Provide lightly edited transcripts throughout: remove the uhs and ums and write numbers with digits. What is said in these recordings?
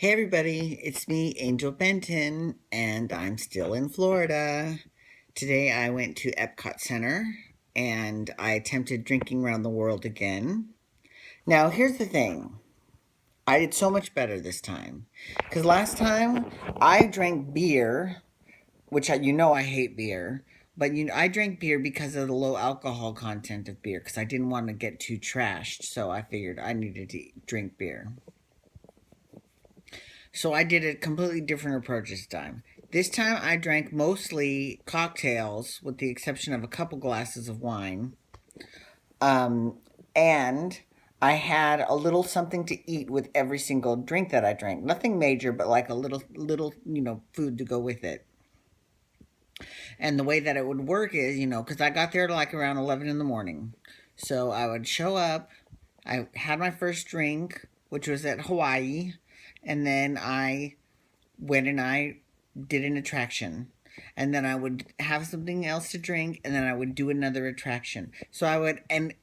Hey everybody, it's me, Angel Benton, and I'm still in Florida. Today I went to Epcot Center and I attempted drinking around the world again. Now, here's the thing. I did so much better this time. Because last time I drank beer, which I hate beer, but I drank beer because of the low alcohol content of beer because I didn't want to get too trashed, so I figured I needed to drink beer. So I did a completely different approach this time. This time I drank mostly cocktails, with the exception of a couple glasses of wine. Um, and I had a little something to eat with every single drink that I drank. Nothing major, but like a little, food to go with it. And the way that it would work is, because I got there like around 11 in the morning. So I would show up. I had my first drink, which was at Hawaii. And then I went and I did an attraction. And then I would have something else to drink, and then I would do another attraction. So I would, and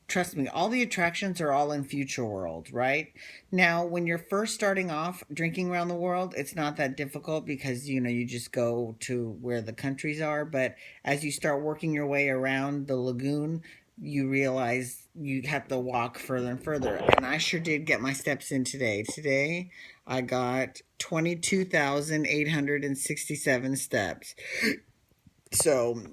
trust me, all the attractions are all in Future World, right? Now, when you're first starting off drinking around the world, it's not that difficult because you just go to where the countries are. But as you start working your way around the lagoon, you realize you have to walk further and further. And I sure did get my steps in today. Today, I got 22,867 steps. So,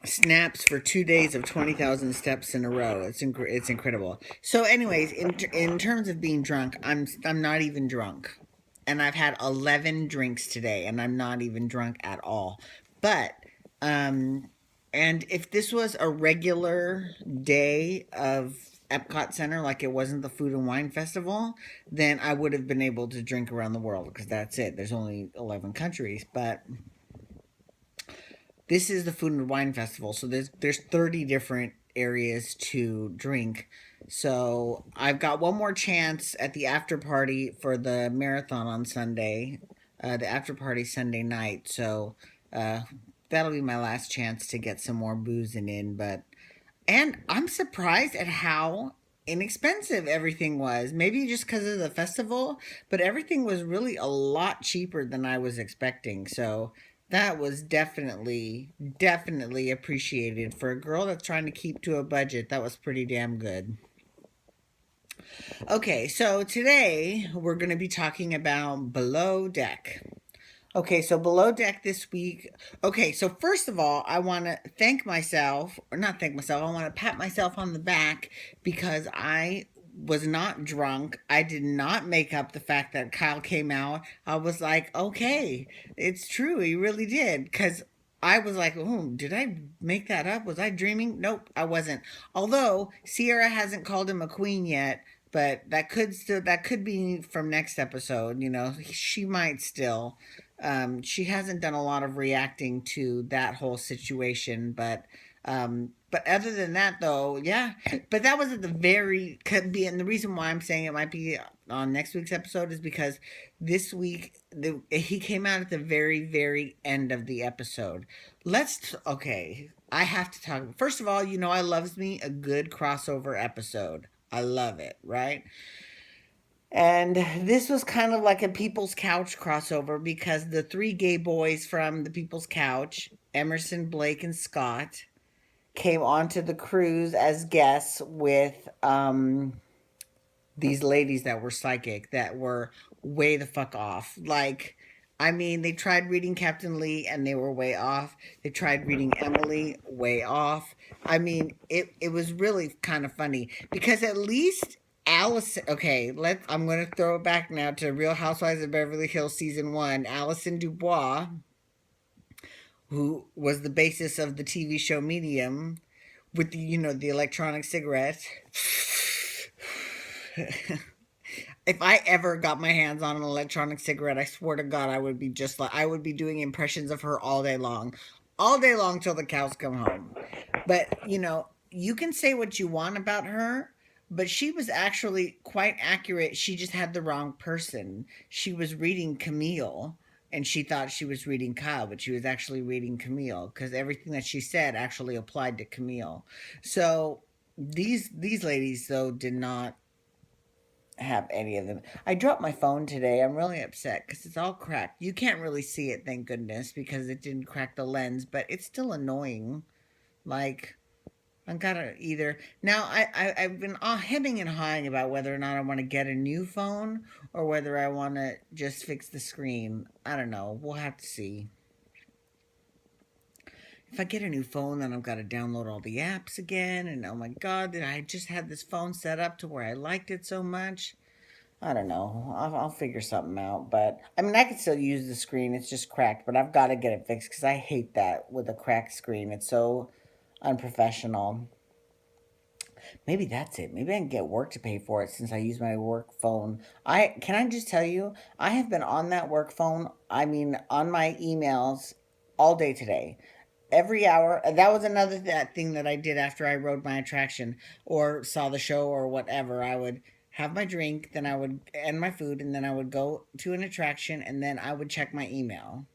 snaps for 2 days of 20,000 steps in a row. It's incredible. So, anyways, in terms of being drunk, I'm not even drunk. And I've had 11 drinks today, and I'm not even drunk at all. But, and if this was a regular day of Epcot Center, like it wasn't the Food and Wine Festival, then I would have been able to drink around the world because that's it. There's only 11 countries, but this is the Food and Wine Festival, so there's 30 different areas to drink. So I've got one more chance at the after party for the marathon on Sunday, the after party Sunday night. So uh, that'll be my last chance to get some more boozing in. And I'm surprised at how inexpensive everything was. Maybe just because of the festival, but everything was really a lot cheaper than I was expecting. So that was definitely appreciated for a girl that's trying to keep to a budget. That was pretty damn good. Okay, so today we're going to be talking about Below Deck. Okay, so Below Deck this week. Okay, so first of all, I want to thank myself, or not thank myself, I want to pat myself on the back because I was not drunk. I did not make up the fact that Kyle came out. I was like, okay, it's true. He really did. Because I was like, oh, did I make that up? Was I dreaming? Nope, I wasn't. Although Sierra hasn't called him a queen yet, but that could be from next episode. She might still. She hasn't done a lot of reacting to that whole situation, but other than that, though, yeah. But that was at the could be, and the reason why I'm saying it might be on next week's episode is because this week he came out at the very end of the episode. Okay. I have to talk. First of all, I loves me a good crossover episode. I love it, right? And this was kind of like a People's Couch crossover because the three gay boys from the People's Couch, Emerson, Blake, and Scott, came onto the cruise as guests with these ladies that were psychic, that were way the fuck off. Like, I mean, they tried reading Captain Lee and they were way off. They tried reading Emily, way off. I mean, it was really kind of funny because at least Allison. Okay, I'm going to throw it back now to Real Housewives of Beverly Hills season 1. Allison Dubois, who was the basis of the TV show Medium, with the electronic cigarette. If I ever got my hands on an electronic cigarette, I swear to God, I would be doing impressions of her all day long till the cows come home. But you can say what you want about her, but she was actually quite accurate. She just had the wrong person. She was reading Camille, and she thought she was reading Kyle, but she was actually reading Camille because everything that she said actually applied to Camille. So these ladies though did not have any of them. I dropped my phone today. I'm really upset because it's all cracked. You can't really see it, thank goodness, because it didn't crack the lens, but it's still annoying. Like, I gotta either now. I've been hemming and hawing about whether or not I want to get a new phone or whether I want to just fix the screen. I don't know. We'll have to see. If I get a new phone, then I've got to download all the apps again. And oh my God, did I just had this phone set up to where I liked it so much? I don't know. I'll figure something out. But I mean, I can still use the screen. It's just cracked, but I've got to get it fixed because I hate that with a cracked screen. It's so unprofessional. Maybe that's it. Maybe I can get work to pay for it since I use my work phone. I just tell you, I have been on that work phone. I mean, on my emails all day today. Every hour. That was another that thing that I did after I rode my attraction or saw the show or whatever. I would have my drink, then I would and my food, and then I would go to an attraction, and then I would check my email.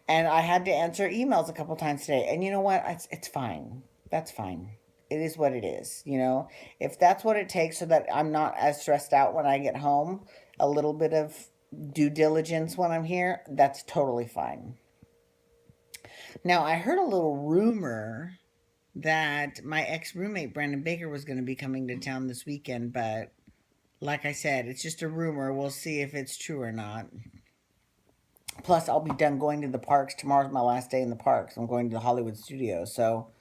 And I had to answer emails a couple times today. And you know what? It's fine. That's fine. It is what it is. If that's what it takes so that I'm not as stressed out when I get home, a little bit of due diligence when I'm here, that's totally fine. Now, I heard a little rumor that my ex roommate, Brandon Baker, was going to be coming to town this weekend, but like I said, it's just a rumor. We'll see if it's true or not. Plus, I'll be done going to the parks. Tomorrow's my last day in the parks. I'm going to the Hollywood Studios, so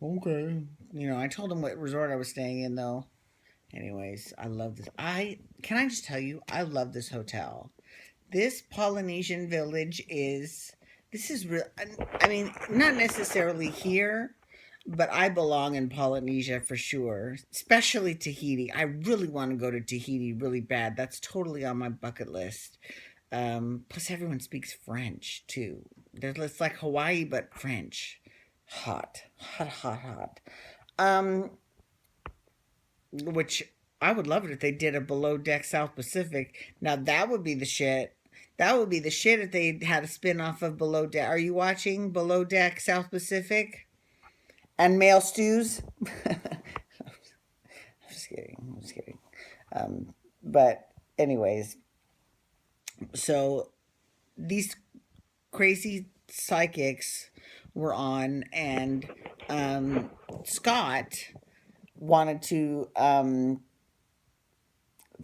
okay. I told him what resort I was staying in, though. Anyways, I love this. I just tell you, I love this hotel. This Polynesian village is. This is real. I mean, not necessarily here, but I belong in Polynesia for sure, especially Tahiti. I really want to go to Tahiti really bad. That's totally on my bucket list. Plus, everyone speaks French too. It's like Hawaii, but French. Hot, hot, hot, hot. Um, which I would love it if they did a below deck South Pacific. Now that would be the shit. That would be the shit if they had a spin off of Below Deck. Are you watching Below Deck South Pacific and Male Stews? I'm just kidding. I'm just kidding. But anyways, so these crazy psychics were on, and Scott wanted to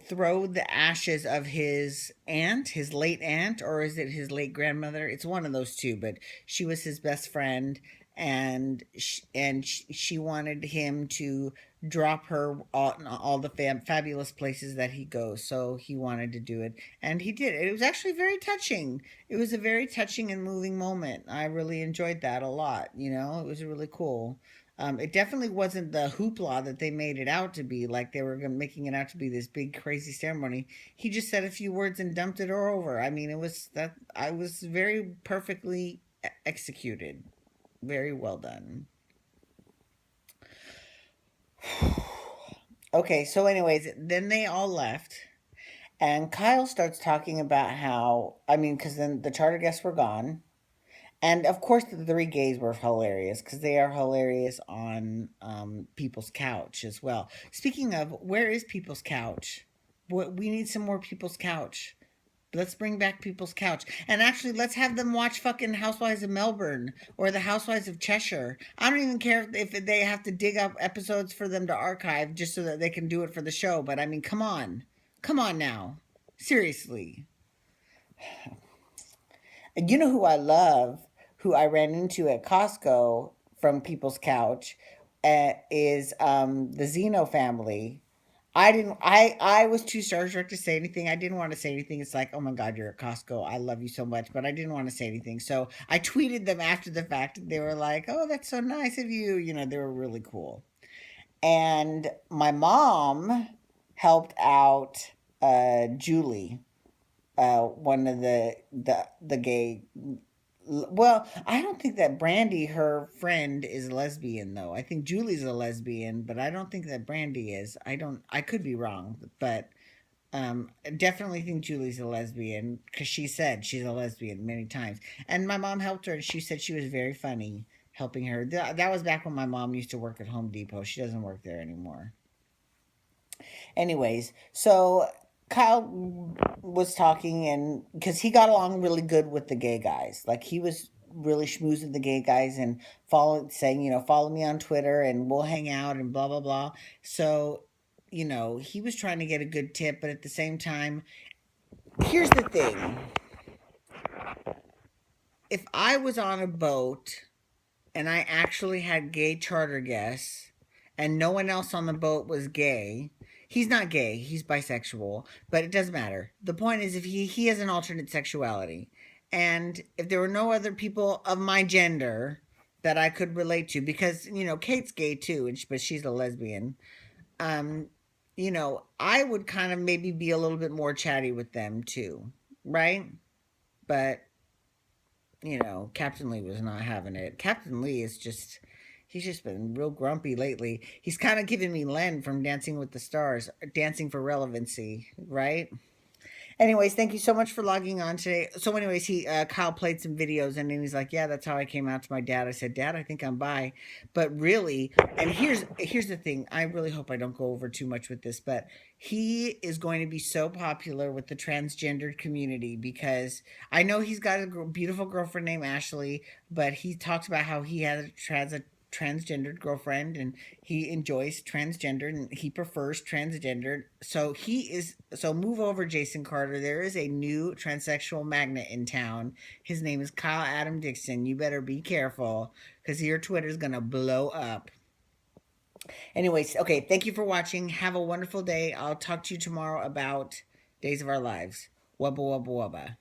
throw the ashes of his aunt, his late aunt, or is it his late grandmother? It's one of those two, but she was his best friend, and she wanted him to drop her all the fabulous places that he goes. So he wanted to do it, and he did. It was actually very touching. It was a very touching and moving moment. I really enjoyed that a lot. It was really cool. It definitely wasn't the hoopla that they made it out to be, like they were making it out to be this big crazy ceremony. He just said a few words and dumped it over. I mean, it was that I was very perfectly executed, very well done. Okay, so anyways, then they all left, and Kyle starts talking about how because then the charter guests were gone. And of course, the three gays were hilarious because they are hilarious on People's Couch as well. Speaking of, where is People's Couch? We need some more People's Couch. Let's bring back People's Couch. And actually, let's have them watch fucking Housewives of Melbourne or the Housewives of Cheshire. I don't even care if they have to dig up episodes for them to archive just so that they can do it for the show. But I mean, come on. Come on now. Seriously. And you know who I love, who I ran into at Costco from People's Couch, is the Zeno family. I was too starstruck to say anything. I didn't want to say anything. It's like, oh my God, you're at Costco. I love you so much, but I didn't want to say anything. So I tweeted them after the fact. They were like, oh, that's so nice of you. They were really cool. And my mom helped out Julie, one of the gay. Well, I don't think that Brandy, her friend, is lesbian though. I think Julie's a lesbian, but I don't think that Brandy is. I could be wrong, but I definitely think Julie's a lesbian because she said she's a lesbian many times. And my mom helped her, and she said she was very funny helping her. That was back when my mom used to work at Home Depot. She doesn't work there anymore. Anyways, so Kyle was talking, and because he got along really good with the gay guys, like he was really schmoozing the gay guys and saying, follow me on Twitter and we'll hang out and blah blah blah. So, he was trying to get a good tip, but at the same time, here's the thing: if I was on a boat and I actually had gay charter guests and no one else on the boat was gay, he's not gay, he's bisexual, but it doesn't matter. The point is, if he has an alternate sexuality, and if there were no other people of my gender that I could relate to, because Kate's gay too, but she's a lesbian. um I would kind of maybe be a little bit more chatty with them too, right? But Captain Lee was not having it. Captain Lee is just, he's just been real grumpy lately. He's kind of giving me Len from Dancing with the Stars, Dancing for Relevancy, right? Anyways, thank you so much for logging on today. So, anyways, Kyle played some videos, and then he's like, "Yeah, that's how I came out to my dad." I said, "Dad, I think I'm bi," but really, and here's the thing. I really hope I don't go over too much with this, but he is going to be so popular with the transgendered community because I know he's got a beautiful girlfriend named Ashley, but he talks about how he has a transgendered girlfriend and he enjoys transgender and he prefers transgendered. So move over, Jason Carter. There is a new transsexual magnet in town. His name is Kyle Adam Dixon. You better be careful because your Twitter's gonna blow up. Anyways, okay, thank you for watching. Have a wonderful day. I'll talk to you tomorrow about Days of Our Lives. Wubba wubba wubba.